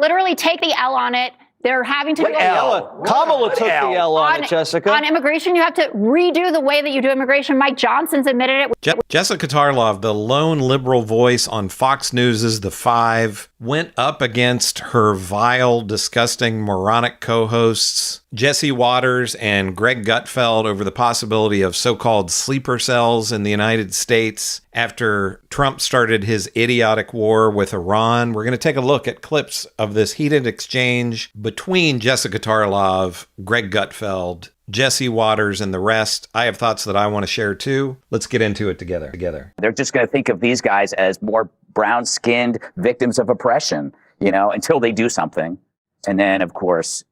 literally take the L on it. They're having to do Kamala took the L on it, Jessica. On immigration, you have to redo the way that you do immigration. Mike Johnson's admitted it. Jessica Tarlov, the lone liberal voice on Fox News' The Five, went up against her vile, disgusting, moronic co-hosts, Jesse Waters and Greg Gutfeld, over the possibility of so-called sleeper cells in the United States after Trump started his idiotic war with Iran. We're going to take a look at clips of this heated exchange between Jessica Tarlov, Greg Gutfeld, Jesse Waters, and the rest. I have thoughts that I want to share too. Let's get into it together. They're just going to think of these guys as more brown-skinned victims of oppression, until they do something. And then, of course,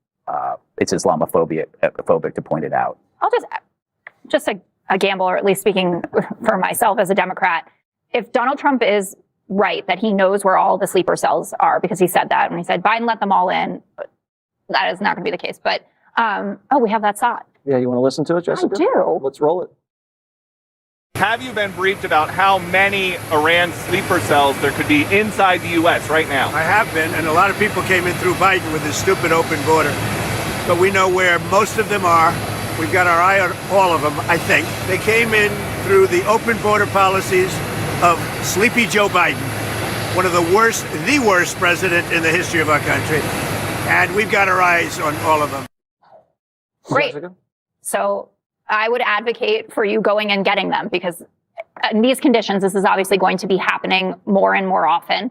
it's Islamophobic to point it out. I'll just a gamble, or at least speaking for myself as a Democrat, if Donald Trump is right that he knows where all the sleeper cells are, because he said that when he said Biden let them all in, that is not going to be the case. But we have that shot. Yeah, you want to listen to it, Jessica? I do. Let's roll it. Have you been briefed about how many Iran sleeper cells there could be inside the U.S. right now? I have been, and a lot of people came in through Biden with this stupid open border. But we know where most of them are. We've got our eye on all of them, I think. They came in through the open border policies of Sleepy Joe Biden, one of the worst president in the history of our country. And we've got our eyes on all of them. Great. So I would advocate for you going and getting them, because in these conditions, this is obviously going to be happening more and more often.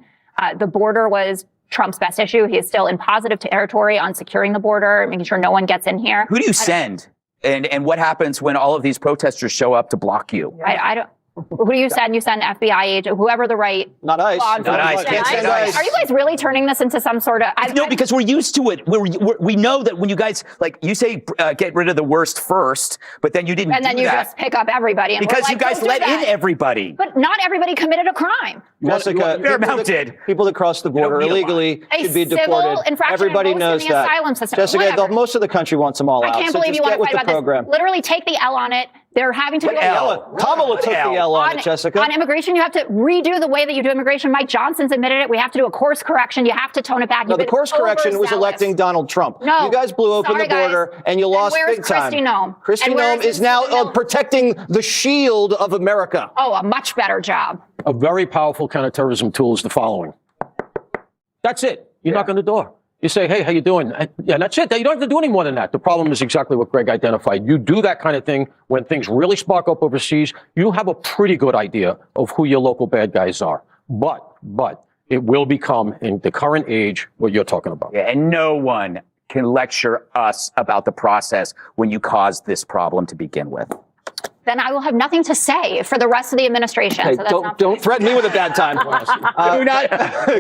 The border was Trump's best issue. He is still in positive territory on securing the border, making sure no one gets in here. Who do you send? And what happens when all of these protesters show up to block you? I don't. Who do you send? You send FBI agent, whoever the right. Not ICE. Not ICE. Can't send ICE. Are you guys really turning this into some sort of? No, because we're used to it. We know that when you guys, like you say, get rid of the worst first, but then you didn't. And then you just pick up everybody. And because you guys let in everybody. But not everybody committed a crime. Jessica, people that cross the border illegally should be deported. Everybody knows that. Asylum system. Jessica, most of the country wants them all out. I can't believe you want to fight about this. Literally take the L on it. They're having to do Kamala took the L on it, Jessica. On immigration, you have to redo the way that you do immigration. Mike Johnson's admitted it. We have to do a course correction. You have to tone it back. No, the course correction was electing Donald Trump. No, you guys blew open the border and you lost big time. Kristi Noem? Kristi Noem is now protecting the shield of America. Oh, a much better job. A very powerful counterterrorism tool is the following. That's it. You knock on the door. You say, hey, how you doing? Yeah, that's it. You don't have to do any more than that. The problem is exactly what Greg identified. You do that kind of thing when things really spark up overseas. You have a pretty good idea of who your local bad guys are. But it will become, in the current age, what you're talking about. Yeah, and no one can lecture us about the process when you caused this problem to begin with. Then I will have nothing to say for the rest of the administration. Hey, so don't threaten me with a bad time.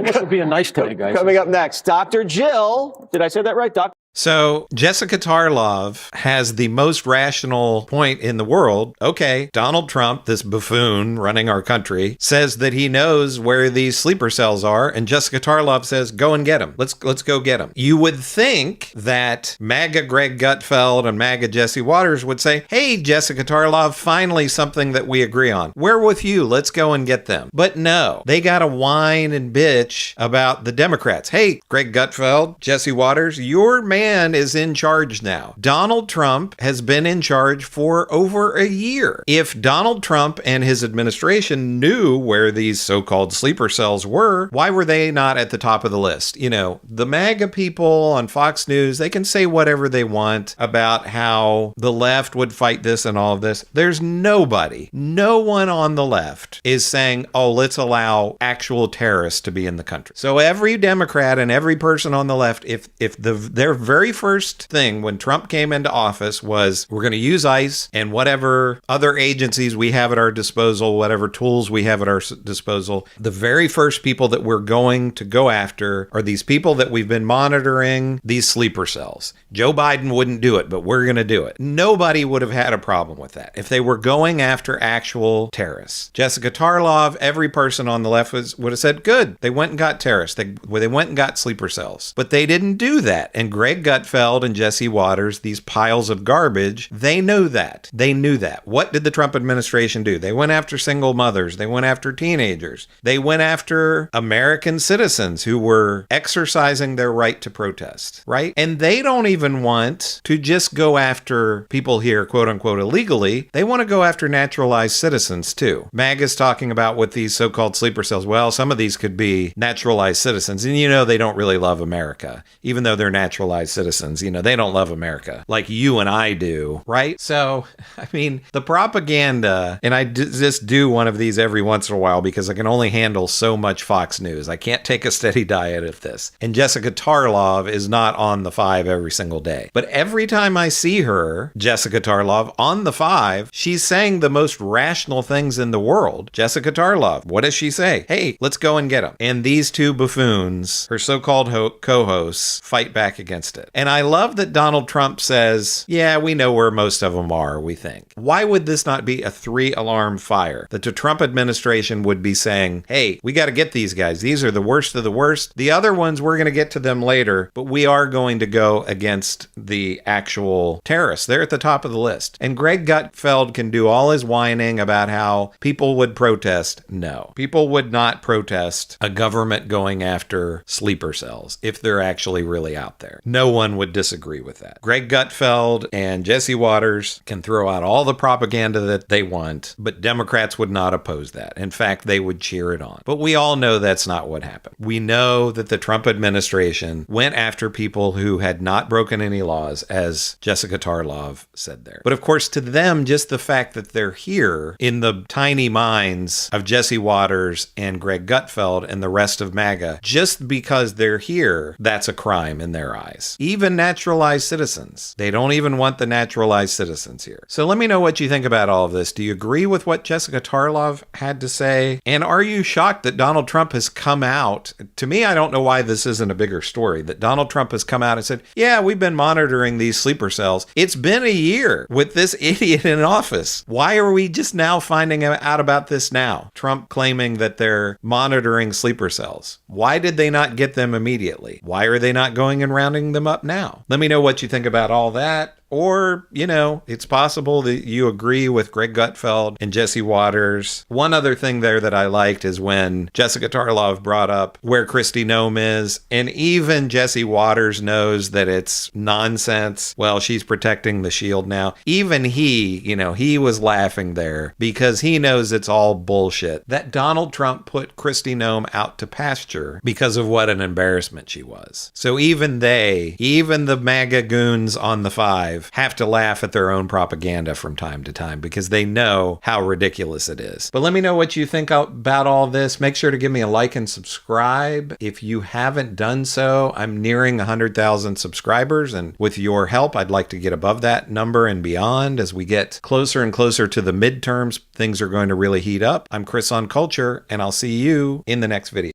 This will be a nice day, guys. Coming up next, Dr. Jill. Did I say that right, Doc? So Jessica Tarlov has the most rational point in the world. Okay, Donald Trump, this buffoon running our country, says that he knows where these sleeper cells are, and Jessica Tarlov says, go and get them. Let's go get them. You would think that MAGA Greg Gutfeld and MAGA Jesse Waters would say, hey, Jessica Tarlov, finally something that we agree on. We're with you. Let's go and get them. But no, they got to whine and bitch about the Democrats. Hey, Greg Gutfeld, Jesse Waters, your man is in charge now. Donald Trump has been in charge for over a year. If Donald Trump and his administration knew where these so-called sleeper cells were, why were they not at the top of the list? You know, the MAGA people on Fox News, they can say whatever they want about how the left would fight this and all of this. There's no one on the left is saying, oh, let's allow actual terrorists to be in the country. So every Democrat and every person on the left, if their very first thing when Trump came into office was, we're going to use ICE and whatever other agencies we have at our disposal, whatever tools we have at our disposal, the very first people that we're going to go after are these people that we've been monitoring, these sleeper cells. Joe Biden wouldn't do it, but we're going to do it. Nobody would have had a problem with that if they were going after actual terrorists. Jessica Tarlov, every person on the left would have said, good, they went and got terrorists. They went and got sleeper cells. But they didn't do that. And Greg Greg Gutfeld and Jesse Waters, these piles of garbage, they know that. They knew that. What did the Trump administration do? They went after single mothers. They went after teenagers. They went after American citizens who were exercising their right to protest, right? And they don't even want to just go after people here, quote unquote, illegally. They want to go after naturalized citizens too. MAGA's talking about with these so-called sleeper cells. Well, some of these could be naturalized citizens. And they don't really love America, even though they're naturalized citizens. They don't love America like you and I do, right? So, I mean, the propaganda, and I just do one of these every once in a while because I can only handle so much Fox News. I can't take a steady diet of this. And Jessica Tarlov is not on the 5 every single day. But every time I see her, Jessica Tarlov, on the 5, she's saying the most rational things in the world. Jessica Tarlov, what does she say? Hey, let's go and get them. And these two buffoons, her so-called co-hosts, fight back against it. And I love that Donald Trump says, yeah, we know where most of them are, we think. Why would this not be a 3-alarm fire? That the Trump administration would be saying, hey, we got to get these guys. These are the worst of the worst. The other ones, we're going to get to them later, but we are going to go against the actual terrorists. They're at the top of the list. And Greg Gutfeld can do all his whining about how people would protest. No, people would not protest a government going after sleeper cells if they're actually really out there. No one would disagree with that. Greg Gutfeld and Jesse Waters can throw out all the propaganda that they want, but Democrats would not oppose that. In fact, they would cheer it on. But we all know that's not what happened. We know that the Trump administration went after people who had not broken any laws, as Jessica Tarlov said there. But of course, to them, just the fact that they're here in the tiny minds of Jesse Waters and Greg Gutfeld and the rest of MAGA, just because they're here, that's a crime in their eyes. Even naturalized citizens. They don't even want the naturalized citizens here. So let me know what you think about all of this. Do you agree with what Jessica Tarlov had to say? And are you shocked that Donald Trump has come out? To me, I don't know why this isn't a bigger story, that Donald Trump has come out and said, yeah, we've been monitoring these sleeper cells. It's been a year with this idiot in office. Why are we just now finding out about this now? Trump claiming that they're monitoring sleeper cells. Why did they not get them immediately? Why are they not going and rounding them up now? Let me know what you think about all that. Or, it's possible that you agree with Greg Gutfeld and Jesse Waters. One other thing there that I liked is when Jessica Tarlov brought up where Kristi Noem is, and even Jesse Waters knows that it's nonsense. Well, she's protecting the shield now. Even he, he was laughing there because he knows it's all bullshit. That Donald Trump put Kristi Noem out to pasture because of what an embarrassment she was. So even the MAGA goons on the 5, have to laugh at their own propaganda from time to time because they know how ridiculous it is. But let me know what you think about all this. Make sure to give me a like and subscribe. If you haven't done so, I'm nearing 100,000 subscribers, and with your help, I'd like to get above that number and beyond. As we get closer and closer to the midterms, things are going to really heat up. I'm Chris on Culture, and I'll see you in the next video.